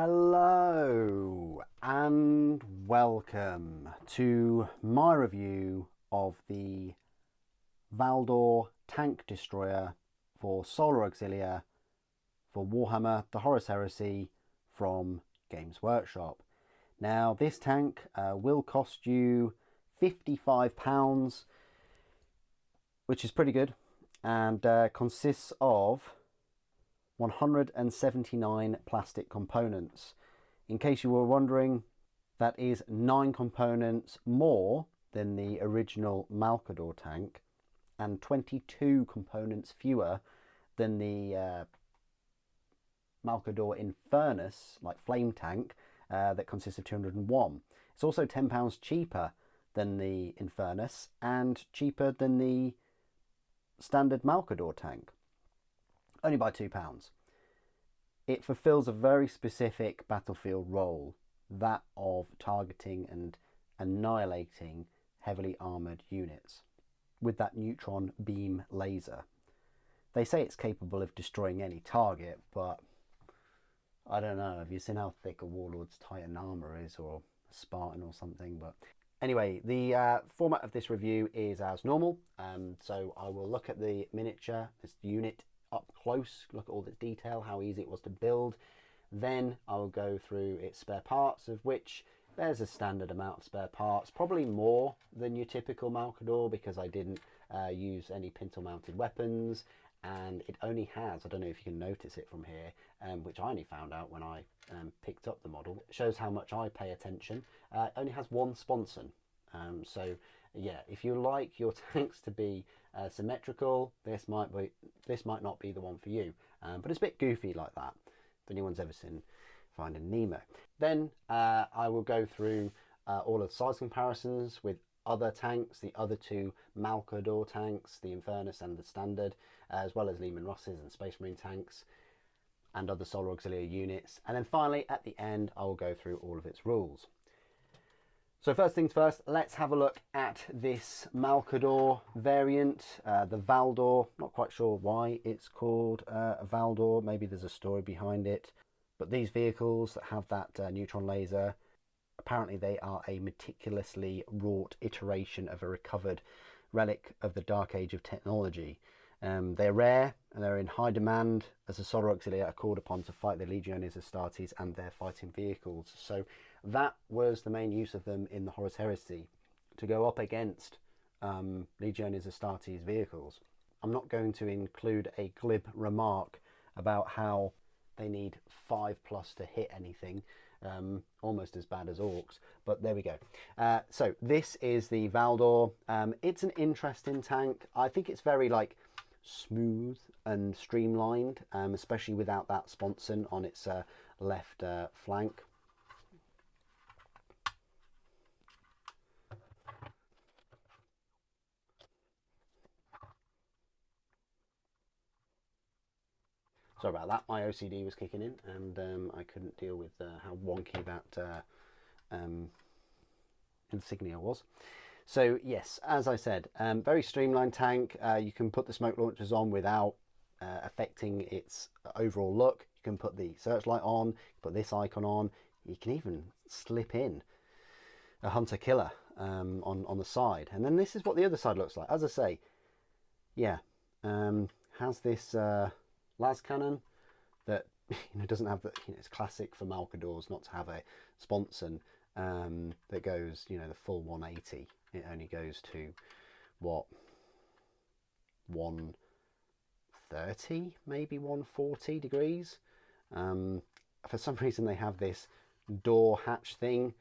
Hello and welcome to my review of the Valdor tank destroyer for Solar Auxilia for Warhammer, the Horus Heresy from Games Workshop. Now this tank will cost you £55, which is pretty good, and consists of 179 plastic components. In case you were wondering, that is 9 components more than the original Malcador tank and 22 components fewer than the Malcador Infernus, like flame tank, that consists of 201. It's also £10 cheaper than the Infernus and cheaper than the standard Malcador tank, only by £2. It fulfills a very specific battlefield role, that of targeting and annihilating heavily armoured units with that neutron beam laser. They say it's capable of destroying any target, but I don't know. Have you seen how thick a Warlord's Titan armour is, or a Spartan or something? But anyway, the format of this review is as normal. So I will look at the miniature, this unit, up close, look at all the detail, how easy it was to build. Then I will go through its spare parts, of which there's a standard amount of spare parts, probably more than your typical Malcador, because I didn't use any pintle mounted weapons, and it only has, I don't know if you can notice it from here, which I only found out when I picked up the model. It shows how much I pay attention. It only has one sponson. So yeah, if you like your tanks to be symmetrical, this might not be the one for you, but it's a bit goofy like that, if anyone's ever seen Finding Nemo. Then I will go through all of the size comparisons with other tanks, the other two Malcador tanks, the Infernus and the Standard, as well as Lehman Russes and Space Marine tanks and other Solar Auxilia units. And then finally, at the end, I will go through all of its rules. So first things first, let's have a look at this Malcador variant, the Valdor. Not quite sure why it's called a Valdor. Maybe there's a story behind it. But these vehicles that have that neutron laser, apparently they are a meticulously wrought iteration of a recovered relic of the Dark Age of technology. They're rare and they're in high demand, as the Solar Auxilia are called upon to fight the Legiones Astartes and their fighting vehicles. So that was the main use of them in the Horus Heresy, to go up against Legiones Astartes vehicles. I'm not going to include a glib remark about how they need 5+ to hit anything, almost as bad as orcs, but there we go. So this is the Valdor. It's an interesting tank. I think it's very smooth and streamlined, especially without that sponson on its left flank. Sorry about that, my OCD was kicking in and I couldn't deal with how wonky that insignia was. So yes, as I said, very streamlined tank. You can put the smoke launchers on without affecting its overall look. You can put the searchlight on, put this icon on. You can even slip in a hunter killer on the side. And then this is what the other side looks like. As I say, yeah, has this las cannon that doesn't have the, it's classic for Malcadors not to have a sponson that goes the full 180. It only goes to what, 130, maybe 140 degrees. For some reason they have this door hatch thing.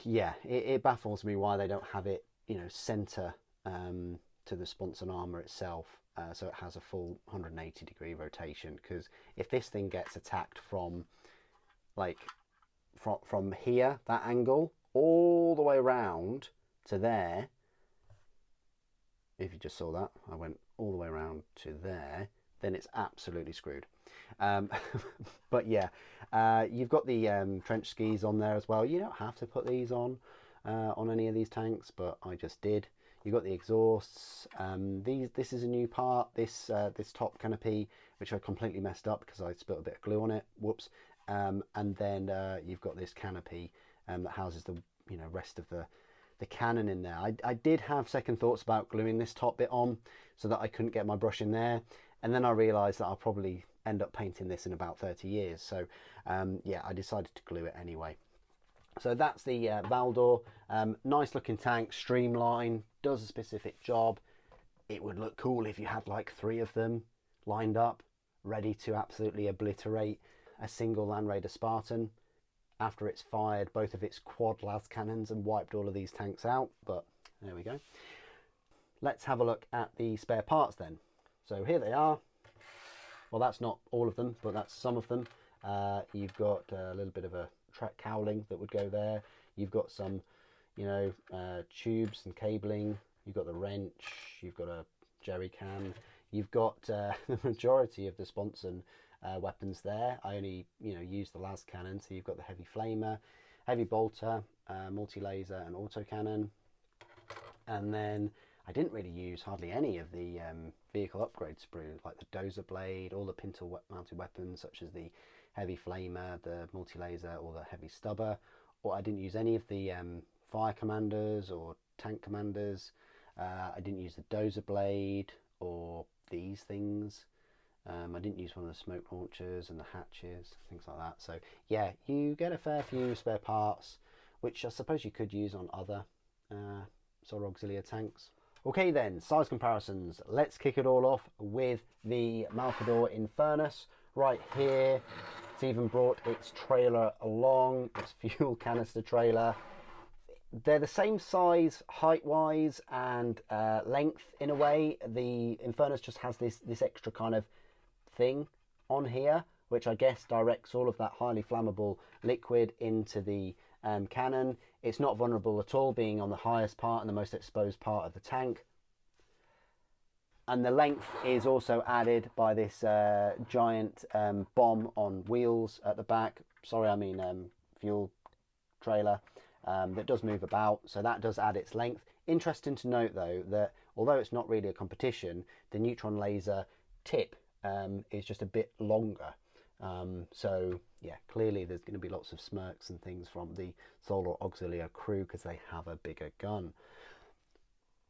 Yeah, it baffles me why they don't have it center to the sponson armor itself, so it has a full 180 degree rotation, because if this thing gets attacked from from here, that angle, all the way around to there, if you just saw that, I went all the way around to there, then it's absolutely screwed. But yeah, you've got the trench skis on there as well. You don't have to put these on any of these tanks, but I just did. You've got the exhausts. This is a new part, this top canopy, which I completely messed up because I spilled a bit of glue on it. Whoops. and then you've got this canopy that houses the rest of the cannon in there. I did have second thoughts about gluing this top bit on so that I couldn't get my brush in there, and then I realised that I'll probably end up painting this in about 30 years. So yeah, I decided to glue it anyway. So that's the Valdor. Nice looking tank, streamlined, does a specific job. It would look cool if you had like 3 of them lined up, ready to absolutely obliterate a single Land Raider Spartan after it's fired both of its quad las cannons and wiped all of these tanks out. But there we go. Let's have a look at the spare parts then. So here they are. Well, that's not all of them, but that's some of them. You've got a little bit of a track cowling that would go there. You've got some, tubes and cabling. You've got the wrench. You've got a jerry can. You've got the majority of the sponson weapons there. I only, use the las cannon. So you've got the heavy flamer, heavy bolter, multi-laser and autocannon. And then I didn't really use hardly any of the vehicle upgrade sprue, like the dozer blade, all the pintle mounted weapons such as the heavy flamer, the multi-laser or the heavy stubber. Or I didn't use any of the fire commanders or tank commanders. I didn't use the dozer blade or these things. I didn't use one of the smoke launchers and the hatches, things like that. So yeah, you get a fair few spare parts, which I suppose you could use on other sort of Auxilia tanks. Okay then, size comparisons. Let's kick it all off with the Malcador Infernus. Right here, it's even brought its trailer along, its fuel canister trailer. They're the same size height-wise and length in a way. The Infernus just has this extra kind of thing on here, which I guess directs all of that highly flammable liquid into the cannon. It's not vulnerable at all, being on the highest part and the most exposed part of the tank. And the length is also added by this giant bomb on wheels at the back. Sorry, I mean fuel trailer that does move about. So that does add its length. Interesting to note though that although it's not really a competition, the neutron laser tip is just a bit longer. So yeah, clearly there's going to be lots of smirks and things from the Solar Auxilia crew because they have a bigger gun.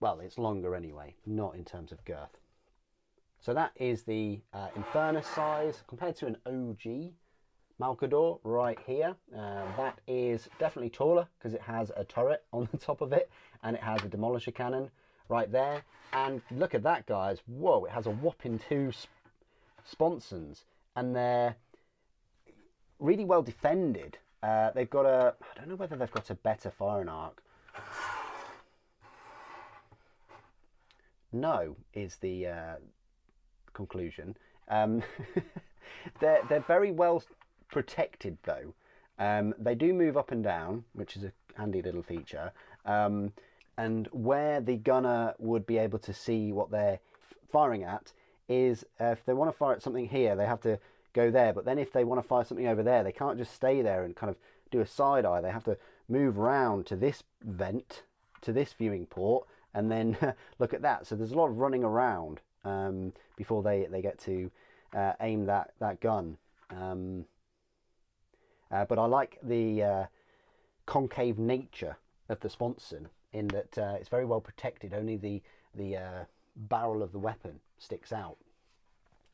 Well, it's longer anyway, not in terms of girth. So that is the Infernus size compared to an OG Malcador right here. That is definitely taller because it has a turret on the top of it and it has a demolisher cannon right there. And look at that, guys. Whoa, it has a whopping 2 sponsons and they're really well defended. They've got I don't know whether they've got a better firing arc. No, is the conclusion. They're very well protected though. They do move up and down, which is a handy little feature. And where the gunner would be able to see what they're firing at is if they want to fire at something here, they have to go there. But then if they want to fire something over there, they can't just stay there and kind of do a side eye. They have to move round to this vent, to this viewing port, and then look at that. So there's a lot of running around before they get to aim that gun. But I like the concave nature of the sponson in that it's very well protected. Only the barrel of the weapon sticks out.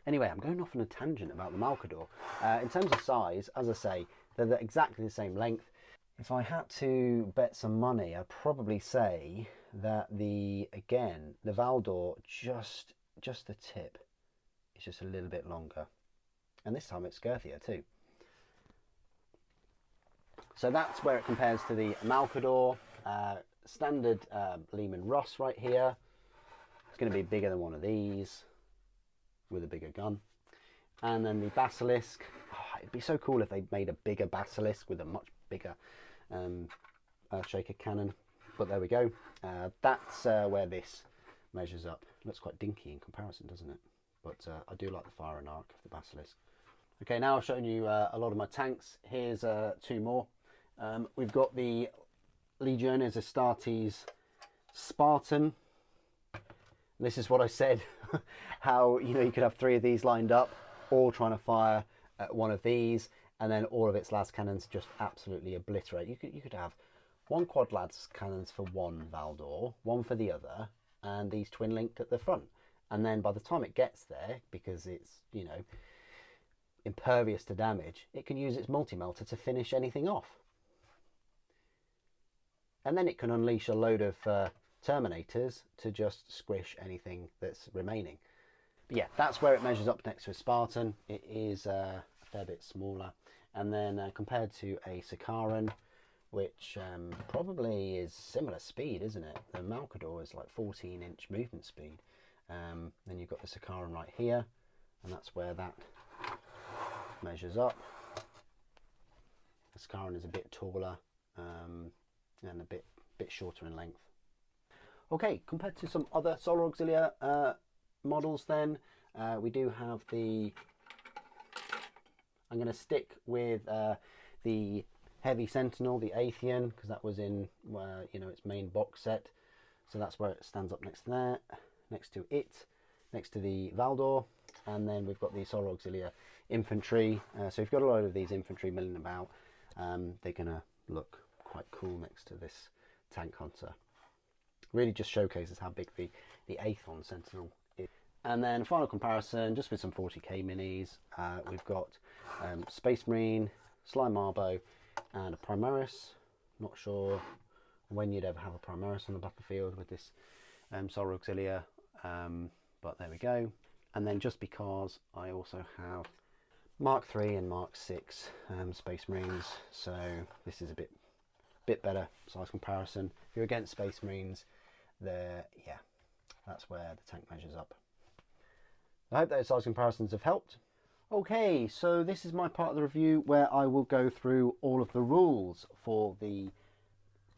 Anyway, I'm going off on a tangent about the Malcador. In terms of size, as I say, they're exactly the same length. If I had to bet some money, I'd probably say that the Valdor, just the tip is just a little bit longer. And this time it's girthier too. So that's where it compares to the Malcador. Standard Lehman Russ right here. It's going to be bigger than one of these with a bigger gun. And then the Basilisk. Oh, it'd be so cool if they made a bigger Basilisk with a much bigger Earthshaker cannon. But there we go. That's where this measures up. Looks quite dinky in comparison, doesn't it? But I do like the firing arc of the Basilisk. Okay, now I've shown you a lot of my tanks. Here's 2 more. We've got the Legiones Astartes Spartan. This is what I said, how you could have 3 of these lined up, all trying to fire at one of these. and then all of its las cannons just absolutely obliterate. You could have one quad las cannons for one Valdor, one for the other, and these twin linked at the front. And then by the time it gets there, because it's, you know, impervious to damage, it can use its multi-melter to finish anything off. And then it can unleash a load of Terminators to just squish anything that's remaining. But yeah, that's where it measures up next to a Spartan. It is a fair bit smaller. And then compared to a Sicaran, which probably is similar speed, isn't it? The Malcador is like 14-inch movement speed. Then you've got the Sicaran right here, and that's where that measures up. The Sicaran is a bit taller and a bit shorter in length. Okay, compared to some other Solar Auxilia models then, we do have the, I'm going to stick with the Heavy Sentinel, the Athean, because that was in you know, its main box set. So that's where it stands up next to that, next to it, next to the Valdor. And then we've got the Solar Auxilia infantry. So you've got a load of these infantry milling about. They're going to look quite cool next to this tank hunter. Really just showcases how big the Aethon Sentinel is. And then final comparison, just with some 40k minis, we've got Space Marine, Slime Marbo, and a Primaris. Not sure when you'd ever have a Primaris on the battlefield with this Solar Auxilia, but there we go. And then just because I also have Mark III and Mark VI Space Marines, so this is a bit better size comparison. If you're against Space Marines, yeah, that's where the tank measures up. I hope those size comparisons have helped. Okay, so this is my part of the review where I will go through all of the rules for the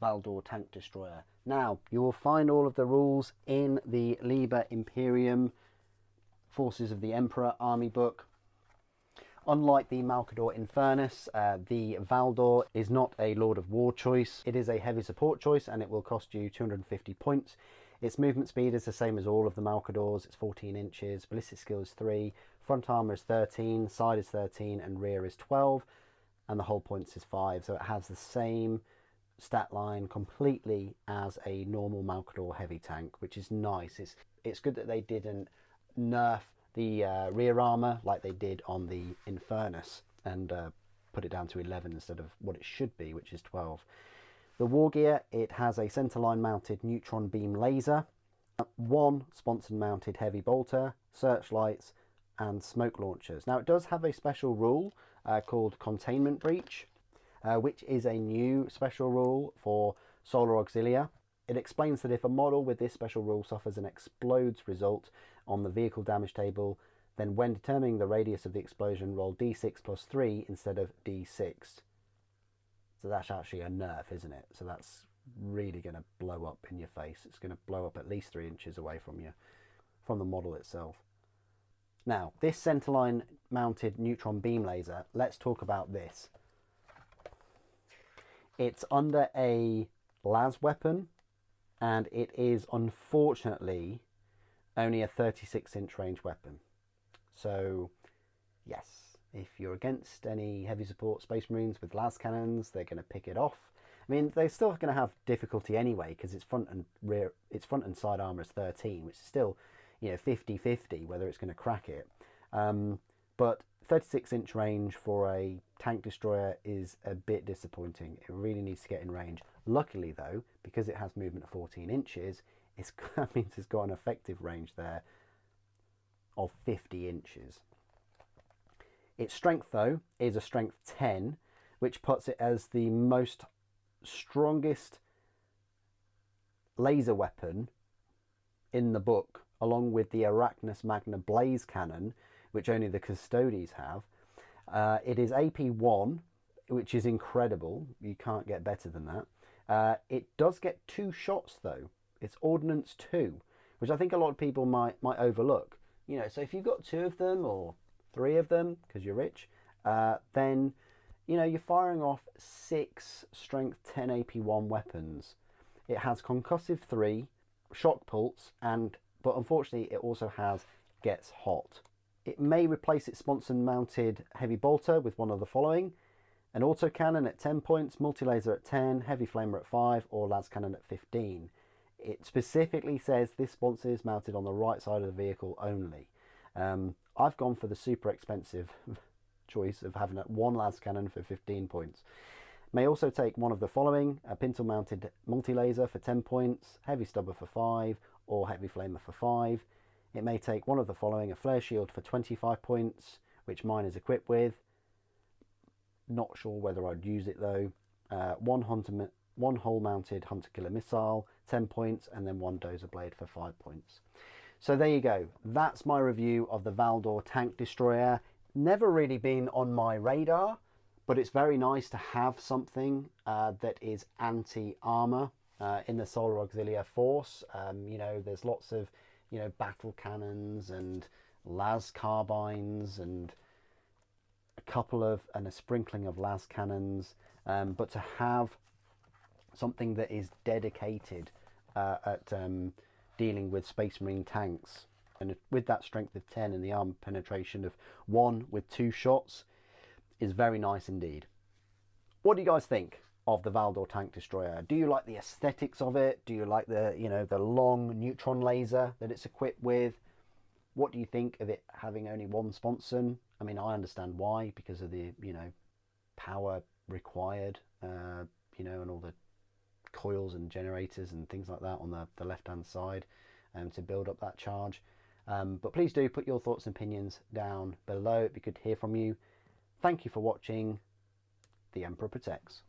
Valdor tank destroyer. Now, you will find all of the rules in the Liber Imperium Forces of the Emperor army book. Unlike the Malcador Infernus, the Valdor is not a Lord of War choice. It is a heavy support choice, and it will cost you 250 points. Its movement speed is the same as all of the Malcadors. It's 14 inches, ballistic skill is 3, front armor is 13, side is 13, and rear is 12, and the hull points is 5. So it has the same stat line completely as a normal Malcador heavy tank, which is nice. It's good that they didn't nerf the rear armor like they did on the Infernus and put it down to 11 instead of what it should be, which is 12. The war gear, it has a centerline mounted neutron beam laser, one sponson mounted heavy bolter, searchlights, and smoke launchers. Now it does have a special rule called containment breach, which is a new special rule for Solar Auxilia. It explains that if a model with this special rule suffers an explodes result on the vehicle damage table, then when determining the radius of the explosion, roll d6 plus 3 instead of d6. So that's actually a nerf, isn't it? So that's really going to blow up in your face. It's going to blow up at least 3 inches away from you, from the model itself. Now, this centerline mounted neutron beam laser, let's talk about this. It's under a las weapon, and it is unfortunately only a 36-inch range weapon. So yes, if you're against any heavy support Space Marines with las cannons, they're going to pick it off. I mean, they're still going to have difficulty anyway, because its front and side armor is 13, which is still, you know, 50-50 whether it's going to crack it. But 36-inch range for a tank destroyer is a bit disappointing. It really needs to get in range. Luckily though, because it has movement of 14 inches, that means it's got an effective range there of 50 inches. Its strength though is a strength 10, which puts it as the most strongest laser weapon in the book, along with the Arachnus Magna Blaze Cannon, which only the Custodes have. It is AP1, which is incredible. You can't get better than that. It does get 2 shots though. It's Ordnance 2, which I think a lot of people might overlook. You know, so if you've got 2 of them or 3 of them, because you're rich, then, you know, you're firing off 6 strength 10 AP1 weapons. It has Concussive 3, Shock Pulse, but unfortunately it also has Gets Hot. It may replace its sponsor-mounted heavy bolter with one of the following: an autocannon at 10 points, multi-laser at 10, heavy flamer at 5, or las cannon at 15. It specifically says this sponsor is mounted on the right side of the vehicle only. I've gone for the super expensive choice of having one las cannon for 15 points. May also take one of the following: a pintle mounted multi-laser for 10 points, heavy stubber for 5, or heavy flamer for 5. It may take one of the following: a flare shield for 25 points, which mine is equipped with. Not sure whether I'd use it though. One hole mounted hunter killer missile, 10 points, and then one dozer blade for 5 points. So there you go. That's my review of the Valdor tank destroyer. Never really been on my radar, but it's very nice to have something that is anti-armor in the Solar Auxilia force. You know, there's lots of, you know, battle cannons and las carbines and a sprinkling of las cannons, but to have something that is dedicated at dealing with Space Marine tanks, and with that strength of 10 and the armor penetration of 1 with 2 shots, is very nice indeed. What do you guys think of the Valdor tank destroyer? Do you like the aesthetics of it? Do you like the, you know, the long neutron laser that it's equipped with? What do you think of it having only one sponson? I mean, I understand why, because of the, you know, power required, you know, and all the coils and generators and things like that on the left hand side to build up that charge. But please do put your thoughts and opinions down below. It'd be good to hear from you. Thank you for watching. The Emperor Protects.